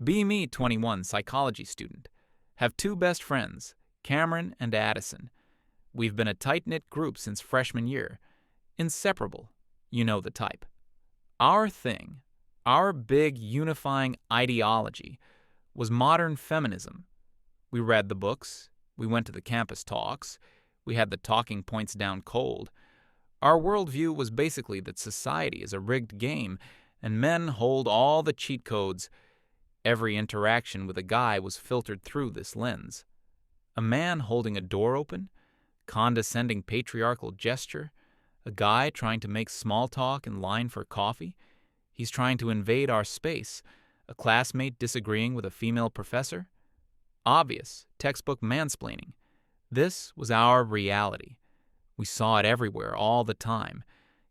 Be me, 21, psychology student. Have two best friends, Cameron and Addison. We've been a tight-knit group since freshman year. Inseparable. You know the type. Our thing, our big unifying ideology, was modern feminism. We read the books. We went to the campus talks. We had the talking points down cold. Our worldview was basically that society is a rigged game and men hold all the cheat codes. Every interaction with a guy was filtered through this lens. A man holding a door open, condescending patriarchal gesture, a guy trying to make small talk in line for coffee. He's trying to invade our space, a classmate disagreeing with a female professor. Obvious, textbook mansplaining. This was our reality. We saw it everywhere all the time.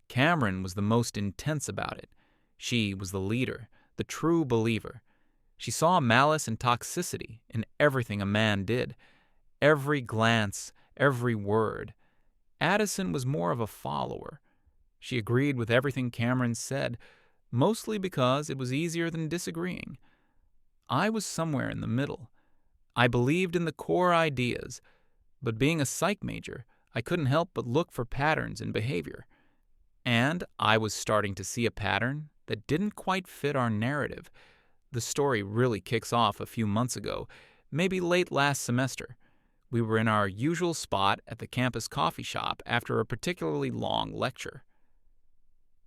Cameron was the most intense about it. She was the leader, the true believer. She saw malice and toxicity in everything a man did, every glance, every word. Addison was more of a follower. She agreed with everything Cameron said, mostly because it was easier than disagreeing. I was somewhere in the middle. I believed in the core ideas, but being a psych major, I couldn't help but look for patterns in behavior. And I was starting to see a pattern that didn't quite fit our narrative. The story really kicks off a few months ago, maybe late last semester. We were in our usual spot at the campus coffee shop after a particularly long lecture.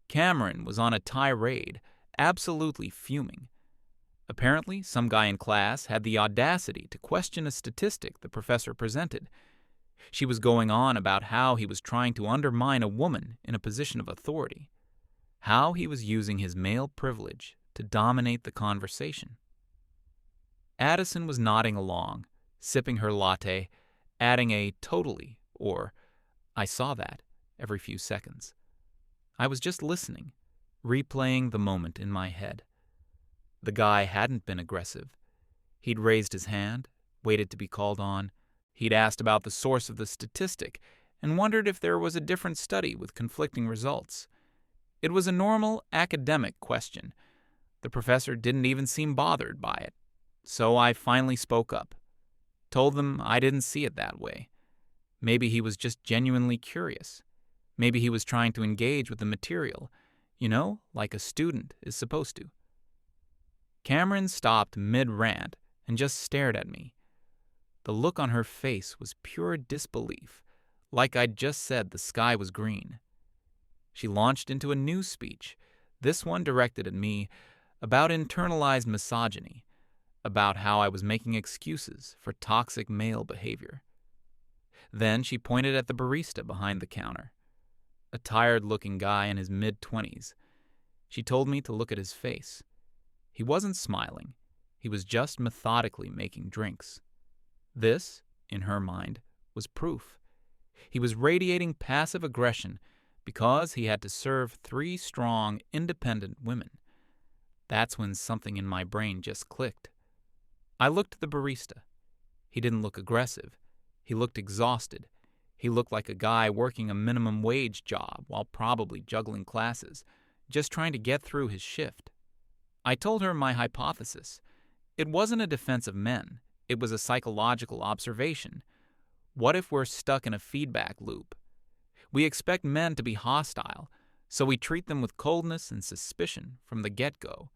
Cameron was on a tirade, absolutely fuming. Apparently, some guy in class had the audacity to question a statistic the professor presented. She was going on about how he was trying to undermine a woman in a position of authority, how he was using his male privilege to dominate the conversation. Addison was nodding along, sipping her latte, adding a totally or I saw that every few seconds. I was just listening, replaying the moment in my head. The guy hadn't been aggressive. He'd raised his hand, waited to be called on. He'd asked about the source of the statistic and wondered if there was a different study with conflicting results. It was a normal academic question. The professor didn't even seem bothered by it. So I finally spoke up. Told them I didn't see it that way. Maybe he was just genuinely curious. Maybe he was trying to engage with the material, like a student is supposed to. Cameron stopped mid-rant and just stared at me. The look on her face was pure disbelief, like I'd just said the sky was green. She launched into a new speech, this one directed at me, about internalized misogyny, about how I was making excuses for toxic male behavior. Then she pointed at the barista behind the counter, a tired-looking guy in his mid-20s. She told me to look at his face. He wasn't smiling. He was just methodically making drinks. This, in her mind, was proof. He was radiating passive aggression because he had to serve 3 strong, independent women. That's when something in my brain just clicked. I looked at the barista. He didn't look aggressive. He looked exhausted. He looked like a guy working a minimum wage job while probably juggling classes, just trying to get through his shift. I told her my hypothesis. It wasn't a defense of men. It was a psychological observation. What if we're stuck in a feedback loop? We expect men to be hostile, so we treat them with coldness and suspicion from the get-go.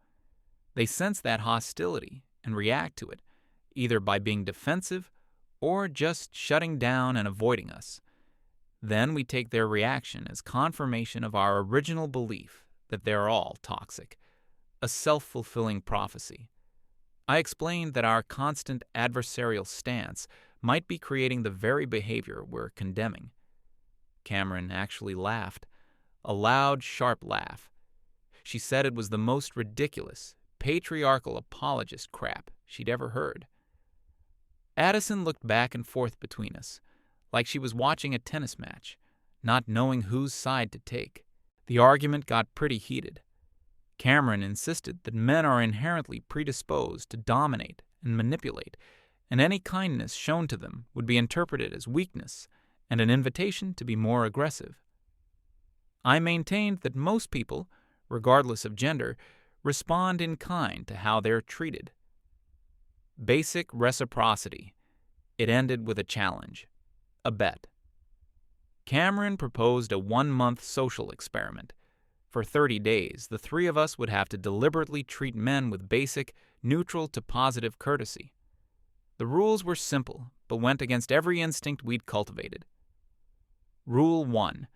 They sense that hostility and react to it, either by being defensive or just shutting down and avoiding us. Then we take their reaction as confirmation of our original belief that they're all toxic, a self-fulfilling prophecy. I explained that our constant adversarial stance might be creating the very behavior we're condemning. Cameron actually laughed, a loud, sharp laugh. She said it was the most ridiculous, patriarchal apologist crap she'd ever heard. Addison looked back and forth between us, like she was watching a tennis match, not knowing whose side to take. The argument got pretty heated. Cameron insisted that men are inherently predisposed to dominate and manipulate, and any kindness shown to them would be interpreted as weakness and an invitation to be more aggressive. I maintained that most people, regardless of gender, respond in kind to how they're treated, Basic reciprocity. It ended with a challenge, a bet. Cameron proposed a 1-month social experiment. For 30 days, the three of us would have to deliberately treat men with basic, neutral to positive courtesy. The rules were simple, but went against every instinct we'd cultivated. Rule 1.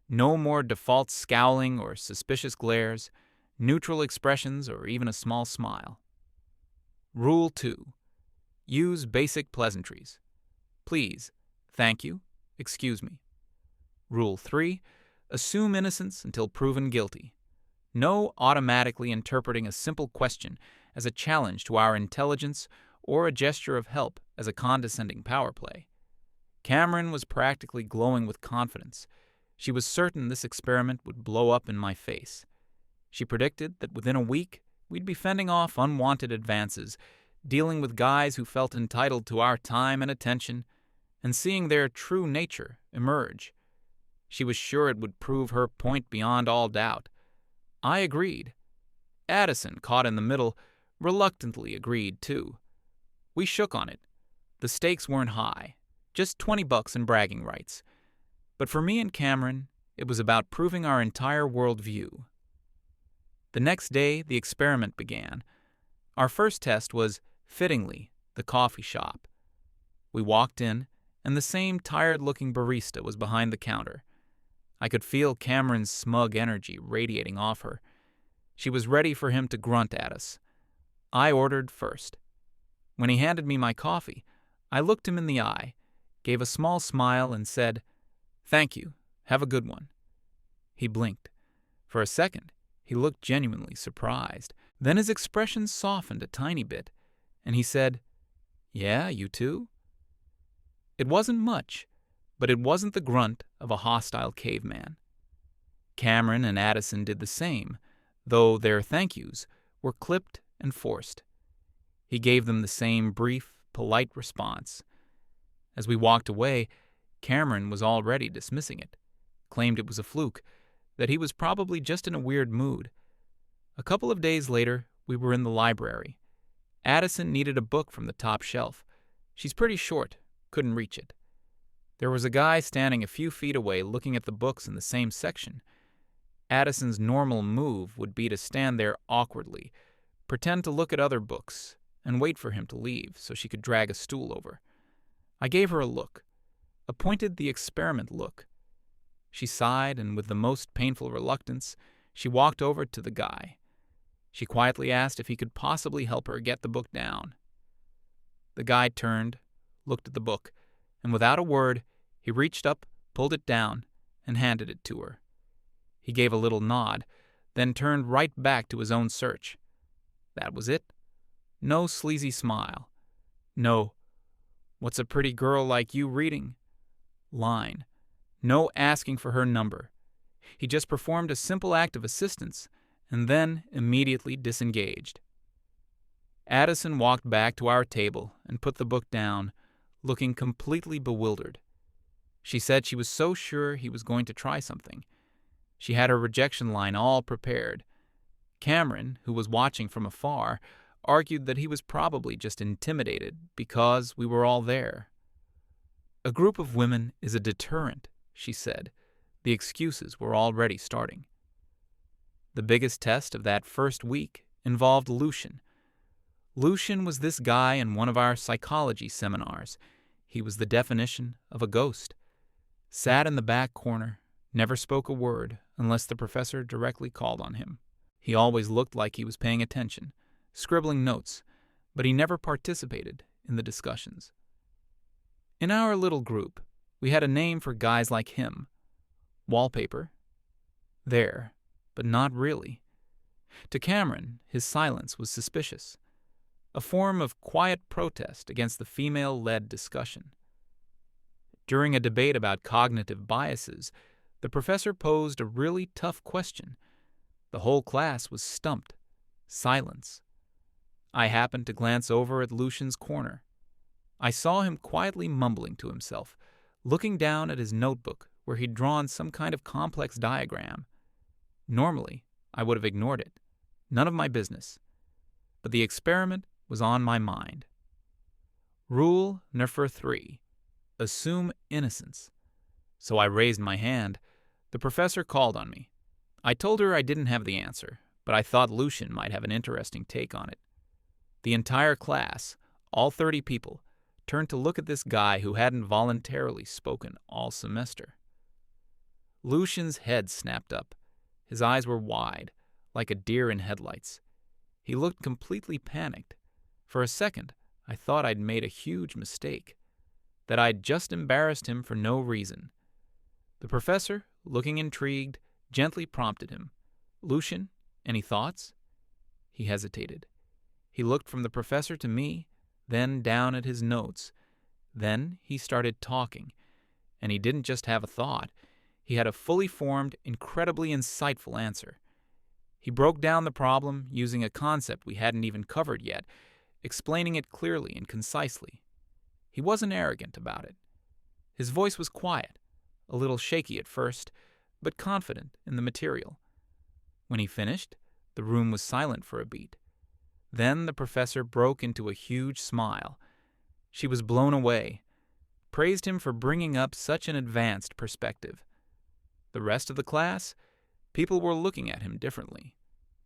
No more default scowling or suspicious glares, neutral expressions, or even a small smile. Rule 2. Use basic pleasantries. Please, thank you, excuse me. Rule 3. Assume innocence until proven guilty. No automatically interpreting a simple question as a challenge to our intelligence or a gesture of help as a condescending power play. Cameron was practically glowing with confidence. She was certain this experiment would blow up in my face. She predicted that within a week, we'd be fending off unwanted advances, dealing with guys who felt entitled to our time and attention, and seeing their true nature emerge. She was sure it would prove her point beyond all doubt. I agreed. Addison, caught in the middle, reluctantly agreed too. We shook on it. The stakes weren't high, just $20 in bragging rights. But for me and Cameron, it was about proving our entire worldview. The next day, the experiment began. Our first test was, fittingly, the coffee shop. We walked in, and the same tired-looking barista was behind the counter. I could feel Cameron's smug energy radiating off her. She was ready for him to grunt at us. I ordered first. When he handed me my coffee, I looked him in the eye, gave a small smile, and said, "Thank you. Have a good one." He blinked. For a second, he looked genuinely surprised. Then his expression softened a tiny bit, and he said, "Yeah, you too?" It wasn't much, but it wasn't the grunt of a hostile caveman. Cameron and Addison did the same, though their thank yous were clipped and forced. He gave them the same brief, polite response. As we walked away, Cameron was already dismissing it, claimed it was a fluke, that he was probably just in a weird mood. A couple of days later, we were in the library. Addison needed a book from the top shelf. She's pretty short, couldn't reach it. There was a guy standing a few feet away looking at the books in the same section. Addison's normal move would be to stand there awkwardly, pretend to look at other books, and wait for him to leave so she could drag a stool over. I gave her a look, a pointed the experiment look. She sighed, and with the most painful reluctance, she walked over to the guy. She quietly asked if he could possibly help her get the book down. The guy turned, looked at the book, and without a word, he reached up, pulled it down, and handed it to her. He gave a little nod, then turned right back to his own search. That was it. No sleazy smile. No, "What's a pretty girl like you reading?" line. No asking for her number. He just performed a simple act of assistance, and then immediately disengaged. Addison walked back to our table and put the book down, looking completely bewildered. She said she was so sure he was going to try something. She had her rejection line all prepared. Cameron, who was watching from afar, argued that he was probably just intimidated because we were all there. "A group of women is a deterrent," she said. The excuses were already starting. The biggest test of that first week involved Lucian. Lucian was this guy in one of our psychology seminars. He was the definition of a ghost. Sat in the back corner, never spoke a word unless the professor directly called on him. He always looked like he was paying attention, scribbling notes, but he never participated in the discussions. In our little group, we had a name for guys like him. Wallpaper. There, but not really. To Cameron, his silence was suspicious, a form of quiet protest against the female-led discussion. During a debate about cognitive biases, the professor posed a really tough question. The whole class was stumped. Silence. I happened to glance over at Lucian's corner. I saw him quietly mumbling to himself, looking down at his notebook where he'd drawn some kind of complex diagram. Normally, I would have ignored it. None of my business. But the experiment was on my mind. Rule number 3. Assume innocence. So I raised my hand. The professor called on me. I told her I didn't have the answer, but I thought Lucian might have an interesting take on it. The entire class, all 30 people, turned to look at this guy who hadn't voluntarily spoken all semester. Lucian's head snapped up. His eyes were wide, like a deer in headlights. He looked completely panicked. For a second, I thought I'd made a huge mistake, that I'd just embarrassed him for no reason. The professor, looking intrigued, gently prompted him. "Lucian, any thoughts?" He hesitated. He looked from the professor to me, then down at his notes. Then he started talking, and he didn't just have a thought. He had a fully formed, incredibly insightful answer. He broke down the problem using a concept we hadn't even covered yet, explaining it clearly and concisely. He wasn't arrogant about it. His voice was quiet, a little shaky at first, but confident in the material. When he finished, the room was silent for a beat. Then the professor broke into a huge smile. She was blown away, praised him for bringing up such an advanced perspective. The rest of the class, people were looking at him differently,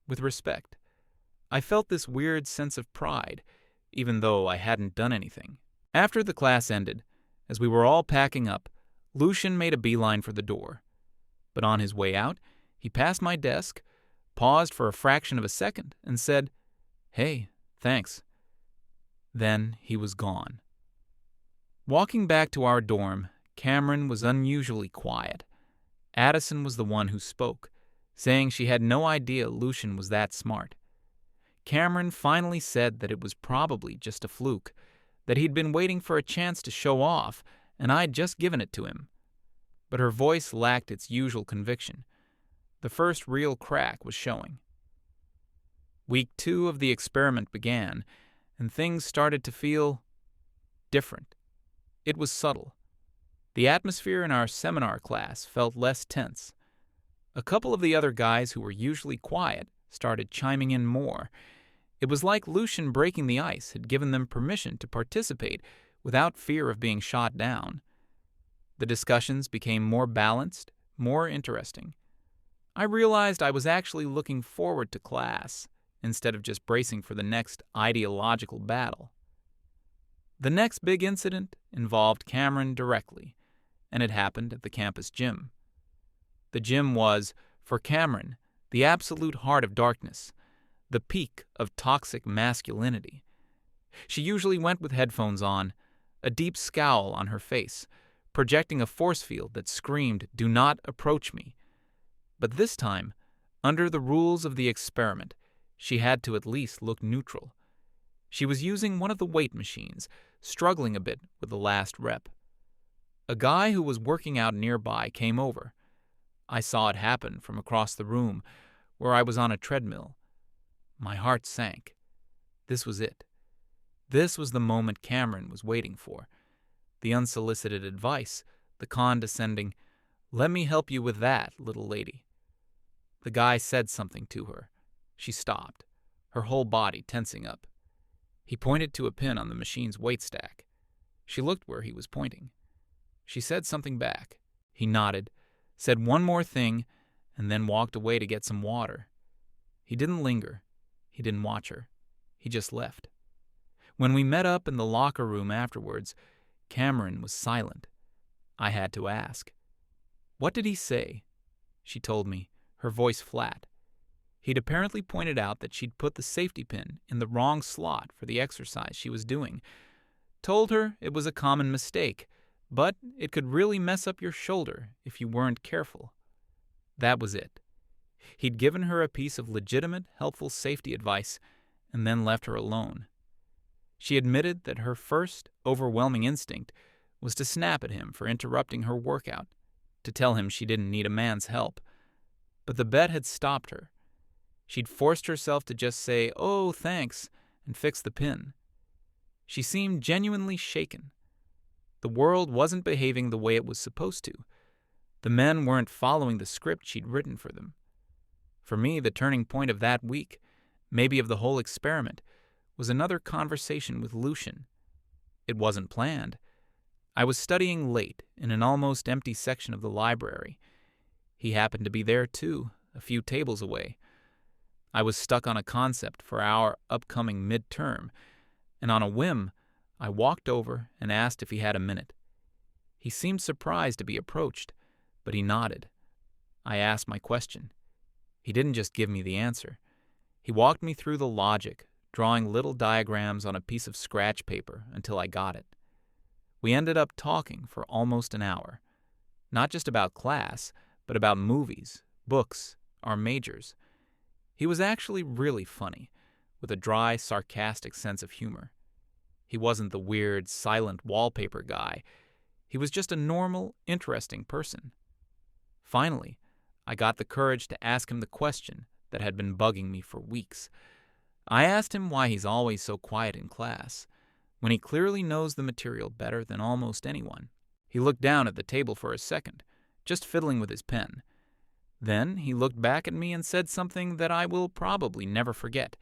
with respect. I felt this weird sense of pride, even though I hadn't done anything. After the class ended, as we were all packing up, Lucian made a beeline for the door. But on his way out, he passed my desk, paused for a fraction of a second, and said, "Hey, thanks." Then he was gone. Walking back to our dorm, Cameron was unusually quiet. Addison was the one who spoke, saying she had no idea Lucian was that smart. Cameron finally said that it was probably just a fluke, that he'd been waiting for a chance to show off, and I'd just given it to him. But her voice lacked its usual conviction. The first real crack was showing. Week 2 of the experiment began, and things started to feel different. It was subtle. The atmosphere in our seminar class felt less tense. A couple of the other guys who were usually quiet started chiming in more. It was like Lucian breaking the ice had given them permission to participate without fear of being shot down. The discussions became more balanced, more interesting. I realized I was actually looking forward to class instead of just bracing for the next ideological battle. The next big incident involved Cameron directly, and it happened at the campus gym. The gym was, for Cameron, the absolute heart of darkness, the peak of toxic masculinity. She usually went with headphones on, a deep scowl on her face, projecting a force field that screamed, "Do not approach me." But this time, under the rules of the experiment, she had to at least look neutral. She was using one of the weight machines, struggling a bit with the last rep. A guy who was working out nearby came over. I saw it happen from across the room, where I was on a treadmill. My heart sank. This was it. This was the moment Cameron was waiting for. The unsolicited advice, the condescending, "Let me help you with that, little lady." The guy said something to her. She stopped, her whole body tensing up. He pointed to a pin on the machine's weight stack. She looked where he was pointing. She said something back. He nodded, said one more thing, and then walked away to get some water. He didn't linger. He didn't watch her. He just left. When we met up in the locker room afterwards, Cameron was silent. I had to ask, "What did he say?" She told me, her voice flat. He'd apparently pointed out that she'd put the safety pin in the wrong slot for the exercise she was doing. Told her it was a common mistake, but it could really mess up your shoulder if you weren't careful. That was it. He'd given her a piece of legitimate, helpful safety advice and then left her alone. She admitted that her first, overwhelming instinct was to snap at him for interrupting her workout, to tell him she didn't need a man's help. But the bet had stopped her. She'd forced herself to just say, "Oh, thanks," and fix the pin. She seemed genuinely shaken. The world wasn't behaving the way it was supposed to. The men weren't following the script she'd written for them. For me, the turning point of that week, maybe of the whole experiment, was another conversation with Lucian. It wasn't planned. I was studying late in an almost empty section of the library. He happened to be there too, a few tables away. I was stuck on a concept for our upcoming midterm, and on a whim, I walked over and asked if he had a minute. He seemed surprised to be approached, but he nodded. I asked my question. He didn't just give me the answer. He walked me through the logic, drawing little diagrams on a piece of scratch paper until I got it. We ended up talking for almost an hour, not just about class, but about movies, books, our majors. He was actually really funny, with a dry, sarcastic sense of humor. He wasn't the weird, silent wallpaper guy. He was just a normal, interesting person. Finally, I got the courage to ask him the question that had been bugging me for weeks. I asked him why he's always so quiet in class, when he clearly knows the material better than almost anyone. He looked down at the table for a second, just fiddling with his pen. Then he looked back at me and said something that I will probably never forget.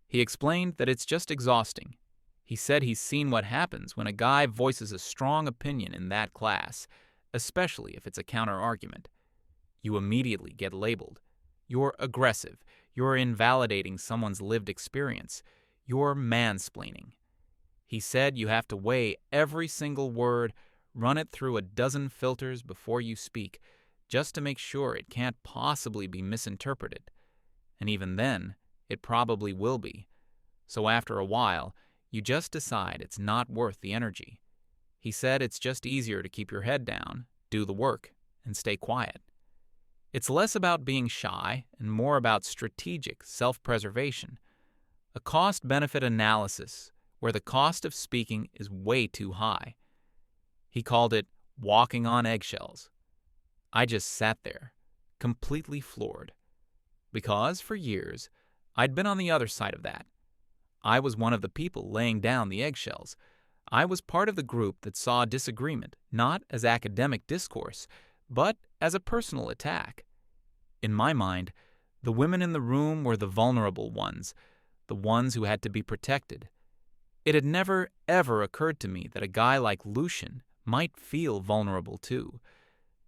He explained that it's just exhausting. He said he's seen what happens when a guy voices a strong opinion in that class, especially if it's a counter-argument. You immediately get labeled. You're aggressive. You're invalidating someone's lived experience. You're mansplaining. He said you have to weigh every single word, run it through a dozen filters before you speak, just to make sure it can't possibly be misinterpreted. And even then, it probably will be. So after a while, you just decide it's not worth the energy. He said it's just easier to keep your head down, do the work, and stay quiet. It's less about being shy and more about strategic self-preservation, a cost-benefit analysis where the cost of speaking is way too high. He called it walking on eggshells. I just sat there, completely floored, because for years I'd been on the other side of that. I was one of the people laying down the eggshells. I was part of the group that saw disagreement not as academic discourse, but as a personal attack. In my mind, the women in the room were the vulnerable ones, the ones who had to be protected. It had never, ever occurred to me that a guy like Lucian might feel vulnerable too,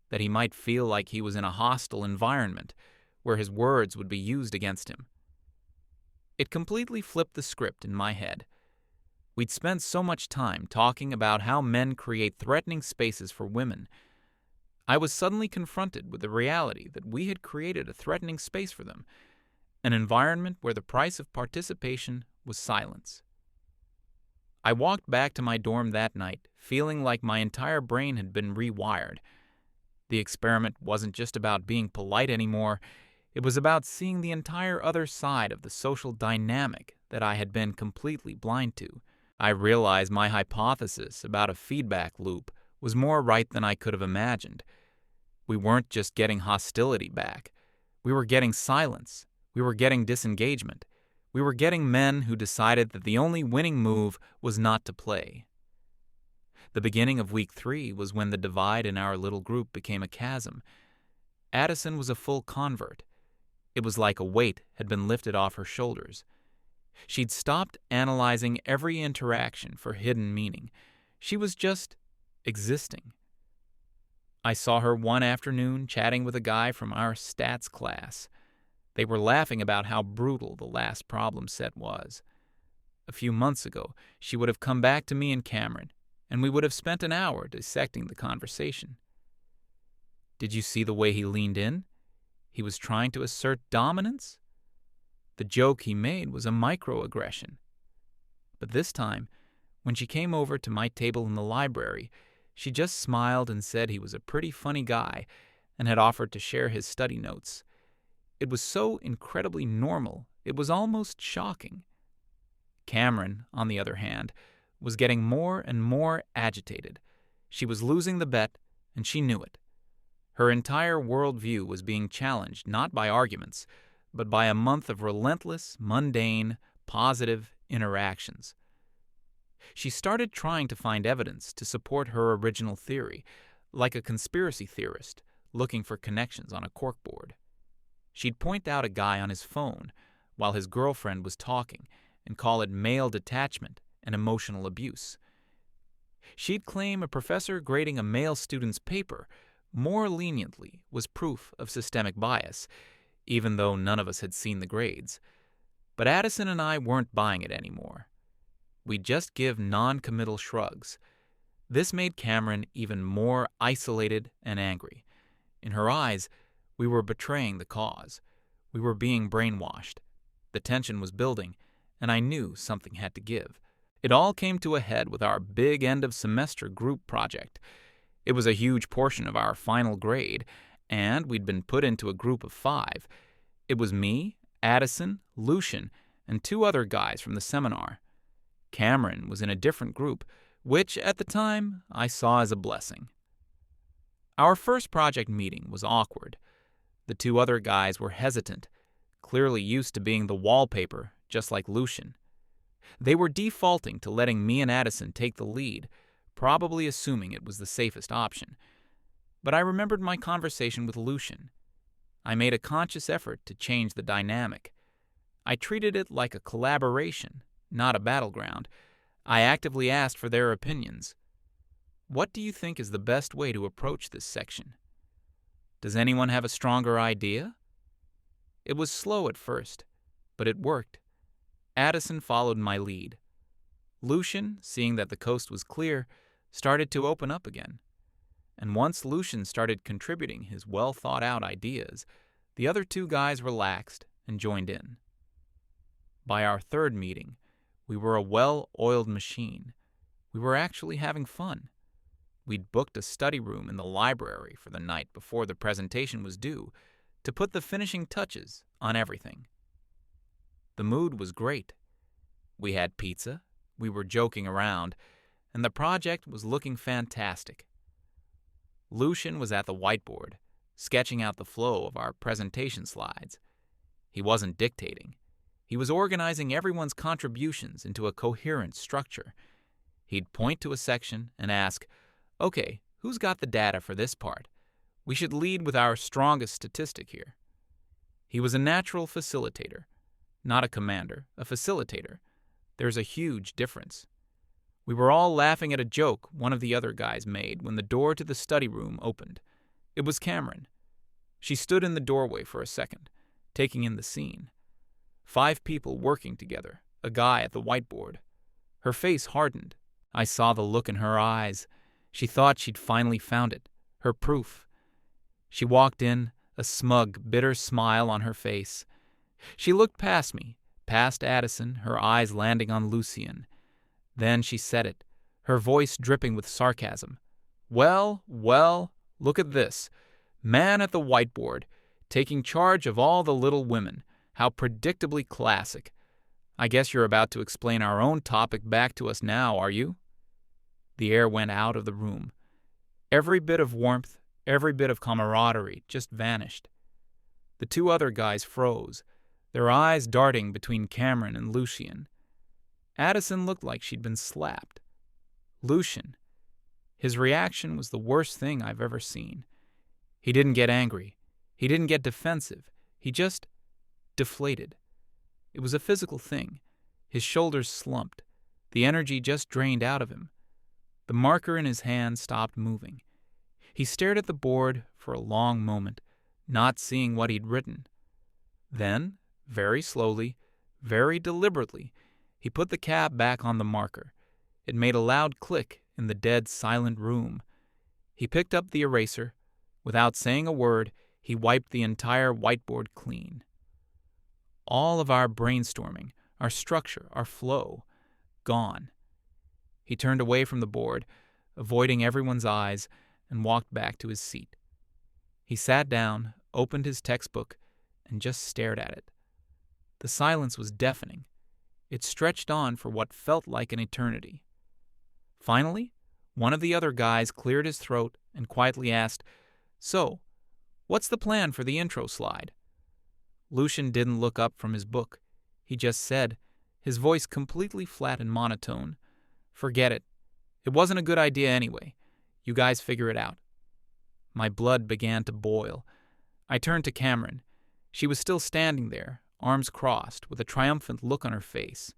that he might feel like he was in a hostile environment where his words would be used against him. It completely flipped the script in my head. We'd spent so much time talking about how men create threatening spaces for women. I was suddenly confronted with the reality that we had created a threatening space for them, an environment where the price of participation was silence. I walked back to my dorm that night, feeling like my entire brain had been rewired. The experiment wasn't just about being polite anymore. It was about seeing the entire other side of the social dynamic that I had been completely blind to. I realized my hypothesis about a feedback loop was more right than I could have imagined. We weren't just getting hostility back. We were getting silence. We were getting disengagement. We were getting men who decided that the only winning move was not to play. The beginning of week 3 was when the divide in our little group became a chasm. Addison was a full convert. It was like a weight had been lifted off her shoulders. She'd stopped analyzing every interaction for hidden meaning. She was just existing. I saw her one afternoon chatting with a guy from our stats class. They were laughing about how brutal the last problem set was. A few months ago, she would have come back to me and Cameron, and we would have spent an hour dissecting the conversation. Did you see the way he leaned in? He was trying to assert dominance? The joke he made was a microaggression. But this time, when she came over to my table in the library, she just smiled and said he was a pretty funny guy and had offered to share his study notes. It was so incredibly normal, it was almost shocking. Cameron, on the other hand, was getting more and more agitated. She was losing the bet, and she knew it. Her entire worldview was being challenged not by arguments, but by a month of relentless, mundane, positive interactions. She started trying to find evidence to support her original theory, like a conspiracy theorist looking for connections on a corkboard. She'd point out a guy on his phone while his girlfriend was talking and call it male detachment and emotional abuse. She'd claim a professor grading a male student's paper more leniently was proof of systemic bias, even though none of us had seen the grades. But Addison and I weren't buying it anymore. We'd just give non-committal shrugs. This made Cameron even more isolated and angry. In her eyes, we were betraying the cause. We were being brainwashed. The tension was building, and I knew something had to give. It all came to a head with our big end-of-semester group project. It was a huge portion of our final grade, and we'd been put into a group of 5. It was me, Addison, Lucian, and 2 other guys from the seminar. Cameron was in a different group, which, at the time, I saw as a blessing. Our first project meeting was awkward. The 2 other guys were hesitant, clearly used to being the wallpaper, just like Lucian. They were defaulting to letting me and Addison take the lead, probably assuming it was the safest option. But I remembered my conversation with Lucian. I made a conscious effort to change the dynamic. I treated it like a collaboration, not a battleground. I actively asked for their opinions. What do you think is the best way to approach this section? Does anyone have a stronger idea? It was slow at first, but it worked. Addison followed my lead. Lucian, seeing that the coast was clear, started to open up again. And once Lucian started contributing his well-thought-out ideas, the other 2 guys relaxed and joined in. By our third meeting, we were a well-oiled machine. We were actually having fun. We'd booked a study room in the library for the night before the presentation was due to put the finishing touches on everything. The mood was great. We had pizza, we were joking around, and the project was looking fantastic. Lucian was at the whiteboard, sketching out the flow of our presentation slides. He wasn't dictating. He was organizing everyone's contributions into a coherent structure. He'd point to a section and ask, "Okay, who's got the data for this part? We should lead with our strongest statistic here." He was a natural facilitator. Not a commander, a facilitator. There's a huge difference. We were all laughing at a joke one of the other guys made when the door to the study room opened. It was Cameron. She stood in the doorway for a second, taking in the scene. 5 people working together, a guy at the whiteboard. Her face hardened. I saw the look in her eyes. She thought she'd finally found it, her proof. She walked in, a smug, bitter smile on her face. She looked past me, past Addison, her eyes landing on Lucian. Then she said it, her voice dripping with sarcasm. Well, look at this. Man at the whiteboard, taking charge of all the little women. How predictably classic. I guess you're about to explain our own topic back to us now, are you?" The air went out of the room. Every bit of warmth, every bit of camaraderie just vanished. The 2 other guys froze, their eyes darting between Cameron and Lucian. Addison looked like she'd been slapped. Lucian, his reaction was the worst thing I've ever seen. He didn't get angry. He didn't get defensive. He just deflated. It was a physical thing. His shoulders slumped. The energy just drained out of him. The marker in his hand stopped moving. He stared at the board for a long moment, not seeing what he'd written. Then, very slowly, very deliberately, he put the cap back on the marker. It made a loud click in the dead, silent room. He picked up the eraser. Without saying a word, he wiped the entire whiteboard clean. All of our brainstorming, our structure, our flow, gone. He turned away from the board, avoiding everyone's eyes, and walked back to his seat. He sat down, opened his textbook, and just stared at it. The silence was deafening. It stretched on for what felt like an eternity. Finally, one of the other guys cleared his throat and quietly asked, "So, what's the plan for the intro slide?" Lucian didn't look up from his book. He just said, his voice completely flat and monotone, "Forget it. It wasn't a good idea anyway. You guys figure it out." My blood began to boil. I turned to Cameron. She was still standing there, arms crossed, with a triumphant look on her face.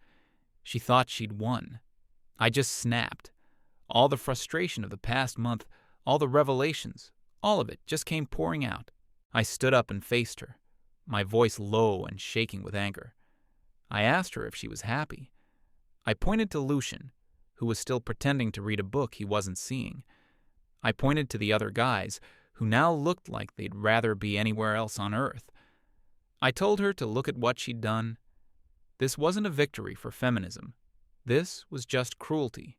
She thought she'd won. I just snapped. All the frustration of the past month, all the revelations, all of it just came pouring out. I stood up and faced her, my voice low and shaking with anger. I asked her if she was happy. I pointed to Lucian, who was still pretending to read a book he wasn't seeing. I pointed to the other guys, who now looked like they'd rather be anywhere else on Earth. I told her to look at what she'd done. This wasn't a victory for feminism. This was just cruelty.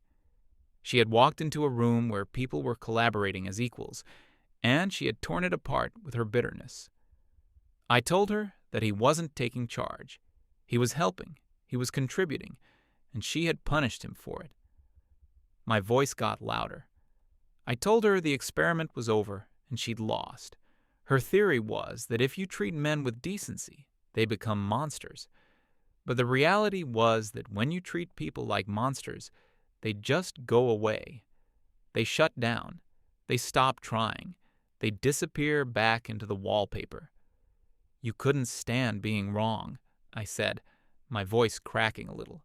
She had walked into a room where people were collaborating as equals, and she had torn it apart with her bitterness. I told her that he wasn't taking charge. He was helping, he was contributing, and she had punished him for it. My voice got louder. I told her the experiment was over and she'd lost. Her theory was that if you treat men with decency, they become monsters. But the reality was that when you treat people like monsters, they just go away. They shut down. They stop trying. They disappear back into the wallpaper. You couldn't stand being wrong, I said, my voice cracking a little.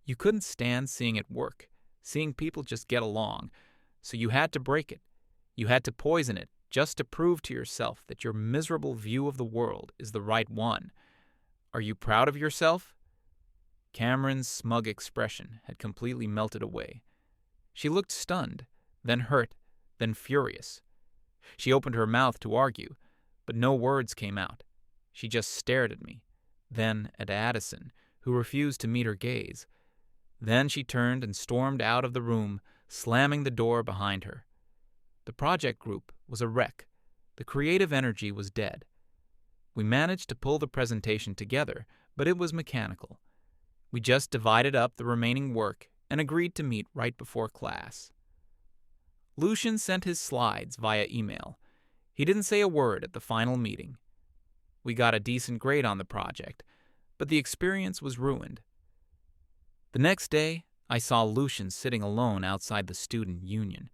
You couldn't stand seeing it work, seeing people just get along, so you had to break it. You had to poison it just to prove to yourself that your miserable view of the world is the right one. Are you proud of yourself? Cameron's smug expression had completely melted away. She looked stunned, then hurt, then furious. She opened her mouth to argue, but no words came out. She just stared at me, then at Addison, who refused to meet her gaze. Then she turned and stormed out of the room, slamming the door behind her. The project group was a wreck. The creative energy was dead. We managed to pull the presentation together, but it was mechanical. We just divided up the remaining work and agreed to meet right before class. Lucian sent his slides via email. He didn't say a word at the final meeting. We got a decent grade on the project, but the experience was ruined. The next day, I saw Lucian sitting alone outside the student union.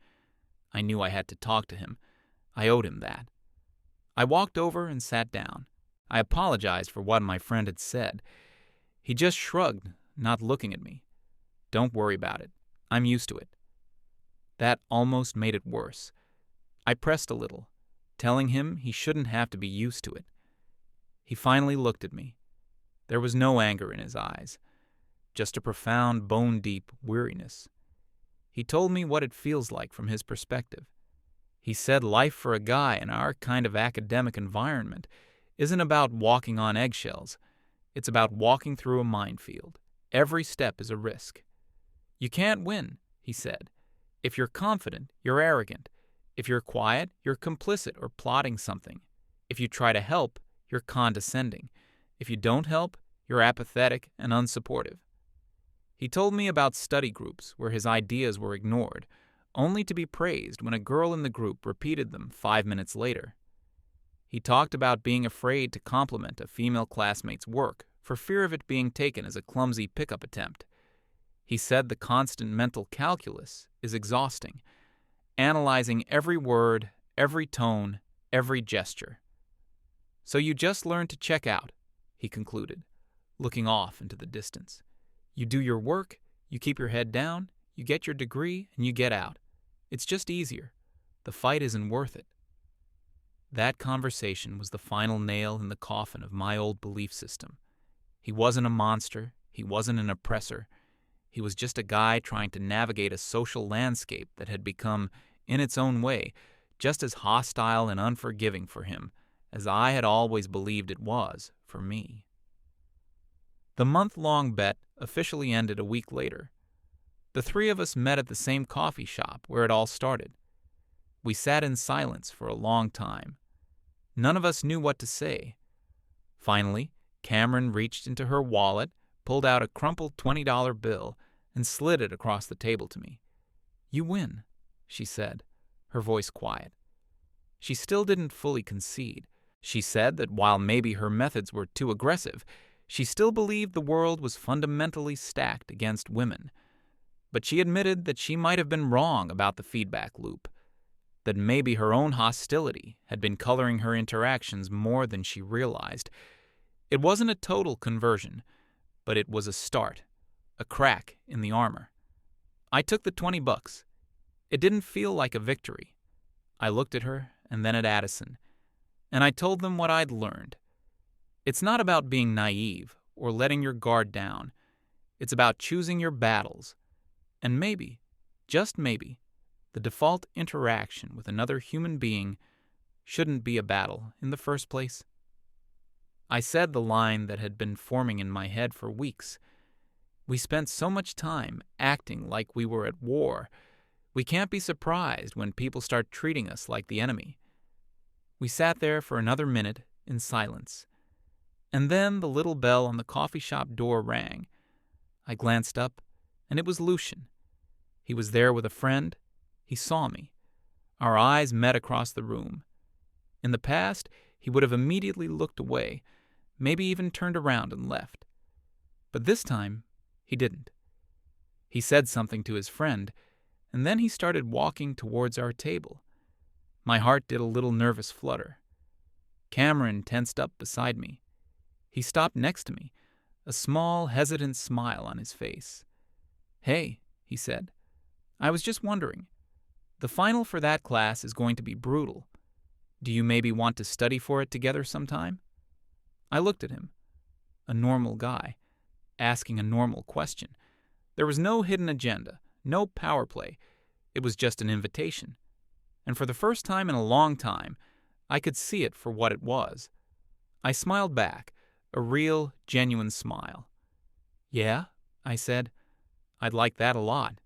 I knew I had to talk to him. I owed him that. I walked over and sat down. I apologized for what my friend had said. He just shrugged, not looking at me. Don't worry about it. I'm used to it. That almost made it worse. I pressed a little, telling him he shouldn't have to be used to it. He finally looked at me. There was no anger in his eyes, just a profound, bone-deep weariness. He told me what it feels like from his perspective. He said life for a guy in our kind of academic environment isn't about walking on eggshells. It's about walking through a minefield. Every step is a risk. You can't win, he said. If you're confident, you're arrogant. If you're quiet, you're complicit or plotting something. If you try to help, you're condescending. If you don't help, you're apathetic and unsupportive. He told me about study groups where his ideas were ignored, only to be praised when a girl in the group repeated them 5 minutes later. He talked about being afraid to compliment a female classmate's work for fear of it being taken as a clumsy pickup attempt. He said the constant mental calculus is exhausting, analyzing every word, every tone, every gesture. So you just learn to check out, he concluded, looking off into the distance. You do your work, you keep your head down, you get your degree, and you get out. It's just easier. The fight isn't worth it. That conversation was the final nail in the coffin of my old belief system. He wasn't a monster. He wasn't an oppressor. He was just a guy trying to navigate a social landscape that had become, in its own way, just as hostile and unforgiving for him as I had always believed it was for me. The month-long bet officially ended a week later. The three of us met at the same coffee shop where it all started. We sat in silence for a long time. None of us knew what to say. Finally, Cameron reached into her wallet, pulled out a crumpled $20 bill, and slid it across the table to me. "You win," she said, her voice quiet. She still didn't fully concede. She said that while maybe her methods were too aggressive, she still believed the world was fundamentally stacked against women. But she admitted that she might have been wrong about the feedback loop, that maybe her own hostility had been coloring her interactions more than she realized. It wasn't a total conversion, but it was a start, a crack in the armor. I took the $20. It didn't feel like a victory. I looked at her and then at Addison, and I told them what I'd learned. It's not about being naive or letting your guard down. It's about choosing your battles. And maybe, just maybe, the default interaction with another human being shouldn't be a battle in the first place. I said the line that had been forming in my head for weeks. We spent so much time acting like we were at war. We can't be surprised when people start treating us like the enemy. We sat there for another minute in silence. And then the little bell on the coffee shop door rang. I glanced up, and it was Lucian. He was there with a friend. He saw me. Our eyes met across the room. In the past, he would have immediately looked away, maybe even turned around and left. But this time, he didn't. He said something to his friend, and then he started walking towards our table. My heart did a little nervous flutter. Cameron tensed up beside me. He stopped next to me, a small, hesitant smile on his face. "Hey," he said, "I was just wondering. The final for that class is going to be brutal. Do you maybe want to study for it together sometime?" I looked at him. A normal guy, asking a normal question. There was no hidden agenda, no power play. It was just an invitation. And for the first time in a long time, I could see it for what it was. I smiled back, a real, genuine smile. "Yeah," I said, "I'd like that a lot."